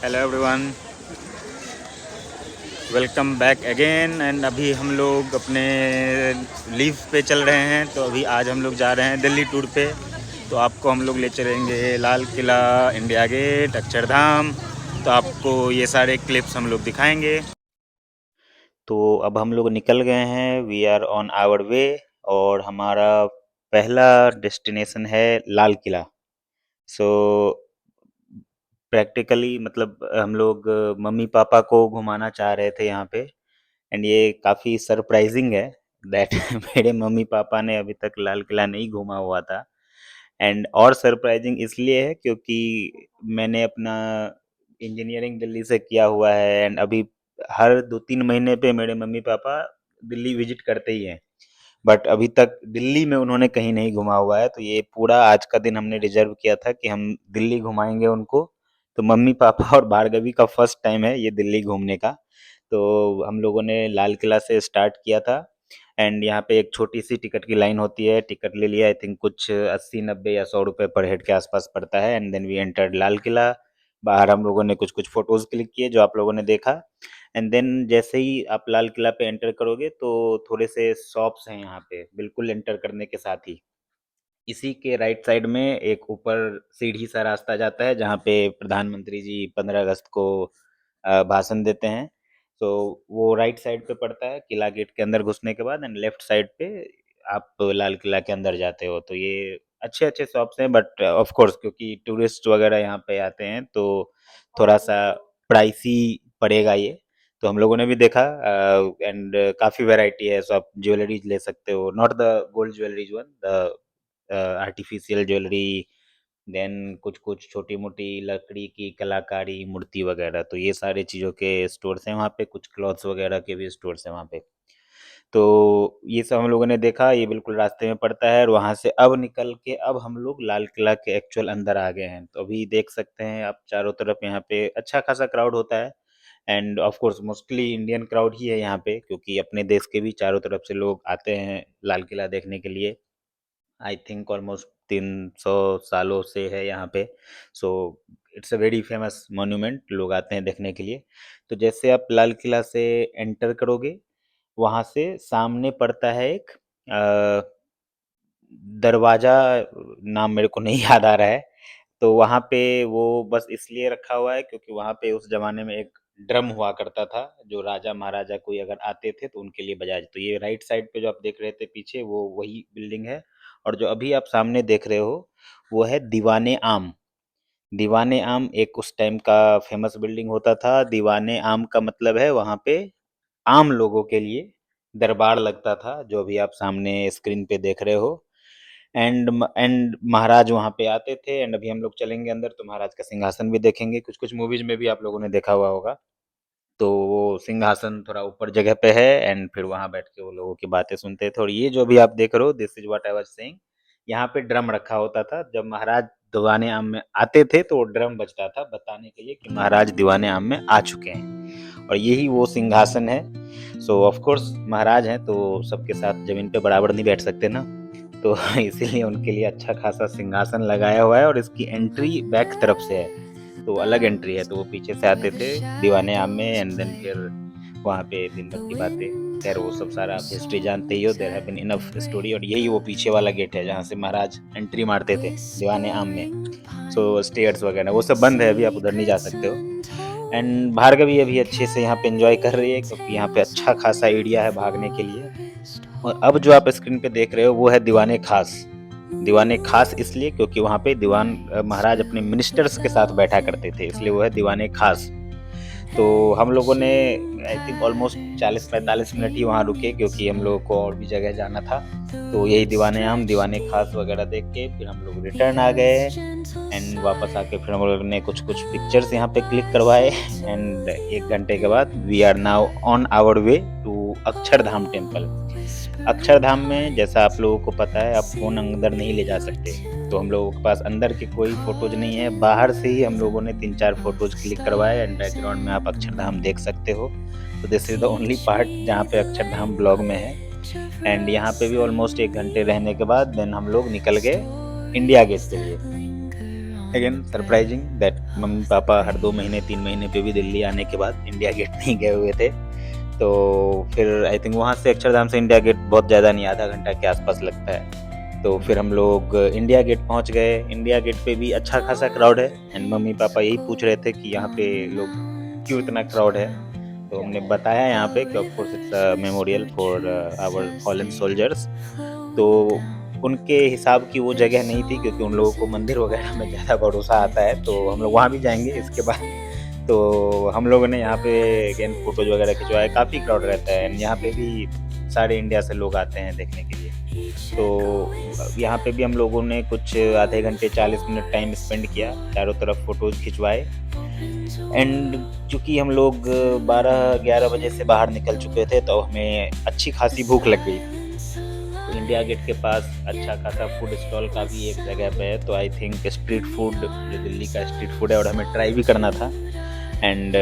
Hello everyone, welcome back again. And अभी हम लोग अपने लीव पे चल रहे हैं। तो अभी आज हम लोग जा रहे हैं दिल्ली टूर पे। तो आपको हम लोग ले चलेंगे लाल किला, इंडिया गेट, अक्षरधाम। तो आपको ये सारे क्लिप्स हम लोग दिखाएंगे। तो अब हम लोग निकल गए हैं, we are on our way. और हमारा पहला डेस्टिनेशन है लाल किला। सो प्रैक्टिकली मतलब हम लोग मम्मी पापा को घुमाना चाह रहे थे यहाँ पे। एंड ये काफ़ी सरप्राइजिंग है दैट मेरे मम्मी पापा ने अभी तक लाल किला नहीं घूमा हुआ था। एंड और सरप्राइजिंग इसलिए है क्योंकि मैंने अपना इंजीनियरिंग दिल्ली से किया हुआ है। एंड अभी हर 2-3 महीने पे मेरे मम्मी पापा दिल्ली विजिट करते ही हैं। बट अभी तक दिल्ली में उन्होंने कहीं नहीं घुमा हुआ है। तो ये पूरा आज का दिन हमने रिजर्व किया था कि हम दिल्ली घुमाएंगे उनको। तो मम्मी पापा और भार्गवी का फर्स्ट टाइम है ये दिल्ली घूमने का। तो हम लोगों ने लाल किला से स्टार्ट किया था। एंड यहाँ पे एक छोटी सी टिकट की लाइन होती है, टिकट ले लिया। आई थिंक कुछ 80-90 या 100 रुपये पर हेड के आसपास पड़ता है। And then we entered Lal Qila. बाहर हम लोगों ने कुछ कुछ फोटोज क्लिक किए जो आप लोगों ने देखा। एंड देन जैसे ही आप लाल किला पे एंटर करोगे तो थोड़े से शॉप्स हैं यहाँ पे बिल्कुल एंटर करने के साथ ही। इसी के राइट साइड में एक ऊपर सीढ़ी सा रास्ता जाता है जहाँ पे प्रधानमंत्री जी 15 अगस्त को भाषण देते हैं। तो वो राइट साइड पे पड़ता है किला गेट के अंदर घुसने के बाद। एंड लेफ्ट साइड पे आप लाल किला के अंदर जाते हो। तो ये अच्छे अच्छे शॉप्स हैं बट ऑफ कोर्स क्योंकि टूरिस्ट वगैरह यहाँ पे आते हैं तो थोड़ा सा प्राइसी पड़ेगा ये। तो हम लोगों ने भी देखा। एंड काफ़ी वैरायटी है, सो आप ज्वेलरीज ले सकते हो, not the gold jewelleries one, the artificial jewellery. Then कुछ कुछ छोटी मोटी लकड़ी की कलाकारी मूर्ति वगैरह। तो ये सारे चीज़ों के स्टोर्स हैं वहाँ पे, कुछ क्लॉथ्स वगैरह के भी स्टोर्स हैं वहाँ पे। तो ये सब हम लोगों ने देखा, ये बिल्कुल रास्ते में पड़ता है। और वहाँ से अब निकल के अब हम लोग लाल किला के एक्चुअल अंदर आ गए हैं। तो अभी देख सकते हैं आप चारों तरफ यहाँ पे अच्छा खासा क्राउड होता है। And of course mostly Indian crowd ही है यहाँ पे क्योंकि अपने देश के भी चारों तरफ से लोग आते हैं लाल किला देखने के लिए। आई थिंक ऑलमोस्ट 300 सालों से है यहाँ पे। So it's a very famous monument, लोग आते हैं देखने के लिए। तो जैसे आप लाल किला से एंटर करोगे वहाँ से सामने पड़ता है एक दरवाजा, नाम मेरे को नहीं याद आ रहा है। तो वहाँ पे वो बस इसलिए रखा हुआ है क्योंकि वहाँ पे उस जमाने में एक ड्रम हुआ करता था जो राजा महाराजा कोई अगर आते थे तो उनके लिए बजाया। तो ये राइट साइड पे जो आप देख रहे थे पीछे वो वही बिल्डिंग है। और जो अभी आप सामने देख रहे हो वो है दीवाने आम। दीवाने आम एक उस टाइम का फेमस बिल्डिंग होता था। दीवाने आम का मतलब है वहाँ पे आम लोगों के लिए दरबार लगता था, जो अभी आप सामने स्क्रीन पे देख रहे हो। एंड महाराज वहाँ पे आते थे। एंड अभी हम लोग चलेंगे अंदर तो महाराज का सिंहासन भी देखेंगे। कुछ कुछ मूवीज में भी आप लोगों ने देखा हुआ होगा। तो वो सिंहासन थोड़ा ऊपर जगह पे है। एंड फिर वहाँ बैठ के वो लोगों की बातें सुनते थे। और ये जो भी आप देख रहे हो, this is what I was saying, यहाँ पे ड्रम रखा होता था। जब महाराज दीवाने आम में आते थे तो वो ड्रम बजता था बताने के लिए कि महाराज दीवाने आम में आ चुके हैं। और यही वो सिंहासन है। सो ऑफ कोर्स महाराज हैं तो सबके साथ जमीन पे बराबर नहीं बैठ सकते ना। तो इसीलिए उनके लिए अच्छा खासा सिंहासन लगाया हुआ है। और इसकी एंट्री बैक तरफ से है, तो अलग एंट्री है। तो वो पीछे से आते थे दीवाने आम में। एंड देन फिर वहाँ पे दिन भर की बातें, खैर वो सब सारा आप हिस्ट्री जानते ही हो, there have been enough story. और यही वो पीछे वाला गेट है जहाँ से महाराज एंट्री मारते थे दीवाने आम में। सो स्टेयर्स वगैरह वो सब बंद है अभी, आप उधर नहीं जा सकते हो। एंड भार्गवी अभी अच्छे से यहाँ पे एंजॉय कर रही है क्योंकि यहाँ पे अच्छा खासा एरिया है भागने के लिए। और अब जो आप स्क्रीन पे देख रहे हो वो है दीवाने खास। दीवाने खास इसलिए क्योंकि वहाँ पे दीवान महाराज अपने मिनिस्टर्स के साथ बैठा करते थे, इसलिए वो है दीवाने खास। तो हम लोगों ने आई थिंक ऑलमोस्ट 40-45 मिनट ही वहाँ रुके क्योंकि हम लोगों को और भी जगह जाना था। तो यही दीवाने आम, दीवाने खास वगैरह देख के फिर हम लोग रिटर्न आ गए। एंड वापस आके फिर हम लोग ने कुछ कुछ पिक्चर्स यहाँ पे क्लिक करवाए। एंड 1 घंटे के बाद we are now on our way to Akshardham temple. Akshardham में जैसा आप लोगों को पता है आप फ़ोन अंदर नहीं ले जा सकते। तो हम लोगों के पास अंदर के कोई फ़ोटोज़ नहीं है, बाहर से ही हम लोगों ने 3-4 फ़ोटोज़ क्लिक करवाए। एंड बैकग्राउंड में आप अक्षरधाम देख सकते हो। तो this is the only part जहाँ पे अक्षरधाम ब्लॉग में है। एंड यहाँ पे भी ऑलमोस्ट 1 घंटे रहने के बाद देन हम लोग निकल गए इंडिया गेट के लिए। Again surprising that mummy papa हर 2 महीने 3 महीने पे भी दिल्ली आने के बाद इंडिया गेट नहीं गए हुए थे। तो फिर आई थिंक वहाँ से अक्षरधाम से इंडिया गेट बहुत ज़्यादा नहीं, आधा घंटा के आसपास लगता है। तो फिर हम लोग इंडिया गेट पहुँच गए। इंडिया गेट पे भी अच्छा खासा क्राउड है एंड मम्मी पापा यही पूछ रहे थे कि यहाँ पे लोग क्यों इतना क्राउड है। तो हमने बताया यहाँ पे कि of course it's a memorial for our fallen soldiers. तो उनके हिसाब की वो जगह नहीं थी, क्योंकि उन लोगों को मंदिर वगैरह में ज़्यादा भरोसा आता है, तो हम लोग वहाँ भी जाएँगे इसके बाद। तो हम लोगों ने यहाँ पे अगेन फ़ोटोज़ वगैरह खिंचवाए, काफ़ी क्राउड रहता है एंड यहाँ पे भी सारे इंडिया से लोग आते हैं देखने के लिए। तो यहाँ पे भी हम लोगों ने कुछ आधे घंटे 40 मिनट टाइम स्पेंड किया, चारों तरफ फ़ोटोज़ खिंचवाए एंड चूँकि हम लोग 12-11 बजे से बाहर निकल चुके थे, तो हमें अच्छी खासी भूख लग गई। इंडिया गेट के पास अच्छा खासा फूड स्टॉल का भी एक जगह पे है, तो आई थिंक स्ट्रीट फूड जो दिल्ली का स्ट्रीट फूड है और हमें ट्राई भी करना था। एंड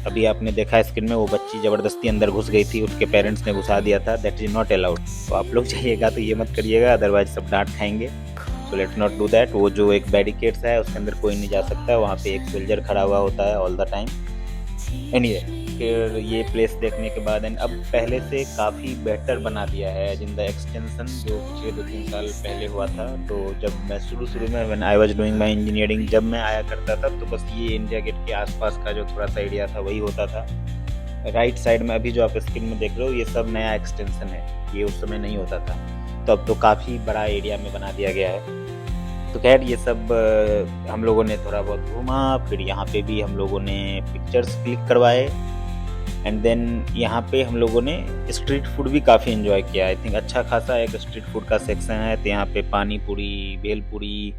अभी आपने देखा स्क्रीन में वो बच्ची ज़बरदस्ती अंदर घुस गई थी, उसके पेरेंट्स ने घुसा दिया था, दैट इज़ नॉट अलाउड। तो आप लोग जाइएगा तो ये मत करिएगा, अदरवाइज सब डांट खाएंगे। So let's not do that. वो जो एक बैरिकेड्स है उसके अंदर कोई नहीं जा सकता, वहाँ पे एक सोल्जर खड़ा हुआ होता है ऑल द टाइम। एनीवे, फिर ये प्लेस देखने के बाद एंड अब पहले से काफ़ी बेहतर बना दिया है एज इन द एक्सटेंशन जो पिछले 2-3 साल पहले हुआ था। तो जब मैं शुरू में when I was doing my engineering जब मैं आया करता था, तो बस ये इंडिया गेट के आसपास का जो थोड़ा सा एरिया था वही होता था। राइट साइड में अभी जो आप स्क्रीन में देख रहे हो ये सब नया एक्सटेंशन है, ये उस समय नहीं होता था। तो अब तो काफ़ी बड़ा एरिया में बना दिया गया है। तो खैर ये सब हम लोगों ने थोड़ा बहुत घूमा, फिर यहाँ पे भी हम लोगों ने पिक्चर्स क्लिक करवाए एंड देन यहाँ पे हम लोगों ने स्ट्रीट फूड भी काफ़ी एंजॉय किया। आई थिंक अच्छा खासा एक स्ट्रीट फूड का सेक्शन है, तो यहाँ पे पानी पूरी, भेल पूरी,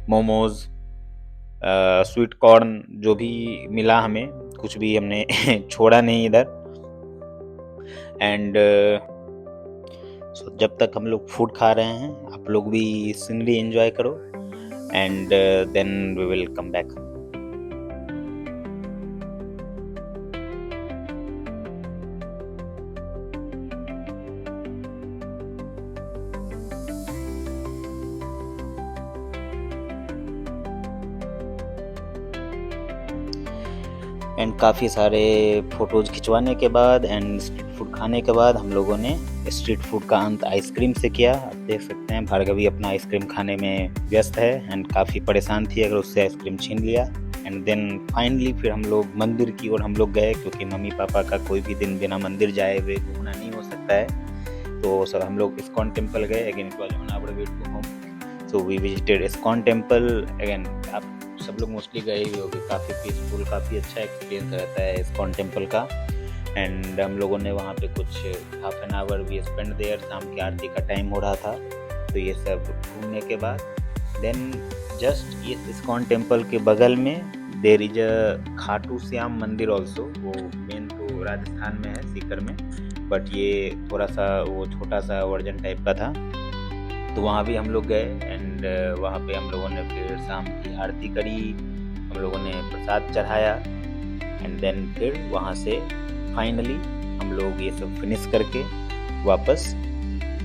मोमोज, स्वीट कॉर्न जो भी मिला हमें, कुछ भी हमने छोड़ा नहीं इधर। एंड सो जब तक हम लोग फूड खा रहे हैं आप लोग भी सीनरी एंजॉय करो and then we will come back. And काफ़ी सारे फ़ोटोज़ खिंचवाने के बाद एंड स्ट्रीट फूड खाने के बाद हम लोगों ने स्ट्रीट फूड का अंत आइसक्रीम से किया। आप देख सकते हैं भार्गवी अपना आइसक्रीम खाने में व्यस्त है एंड काफ़ी परेशान थी अगर उससे आइसक्रीम छीन लिया। एंड देन फाइनली फिर हम लोग मंदिर की ओर हम लोग गए, क्योंकि मम्मी पापा का कोई भी दिन बिना मंदिर जाए हुए घूमना नहीं हो सकता है। तो सब हम लोग इस्कॉन टेम्पल गए। Again it was on our way to home, so we visited ISKCON temple. Again आप सब लोग मोस्टली गए ही होंगे, काफ़ी पीसफुल, काफ़ी अच्छा एक्सपीरियंस रहता है इस्कॉन टेम्पल का। एंड हम लोगों ने वहाँ पे कुछ half an hour we spend there, शाम की आरती का टाइम हो रहा था। तो ये सब घूमने के बाद देन जस्ट ये इस्कॉन टेम्पल के बगल में there is a Khatu Shyam मंदिर ऑल्सो। वो मेन तो राजस्थान में है, सीकर में, बट ये थोड़ा सा वो छोटा सा वर्जन टाइप का था। तो वहाँ भी हम लोग गए एंड वहाँ पे हम लोगों ने फिर शाम की आरती करी, हम लोगों ने प्रसाद चढ़ाया एंड देन फिर वहाँ से फाइनली हम लोग ये सब फिनिश करके वापस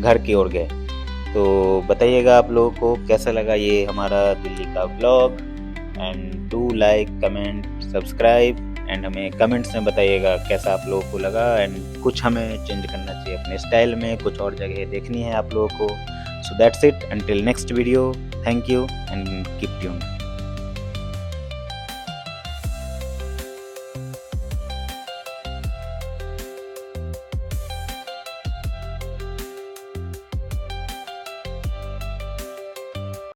घर की ओर गए। तो बताइएगा आप लोगों को कैसा लगा ये हमारा दिल्ली का vlog and do like, comment, subscribe and हमें कमेंट्स में बताइएगा कैसा आप लोगों को लगा एंड कुछ हमें चेंज करना चाहिए अपने स्टाइल में, कुछ और जगह देखनी है आप लोगों को। So that's it. Until next video, thank you and keep tuned.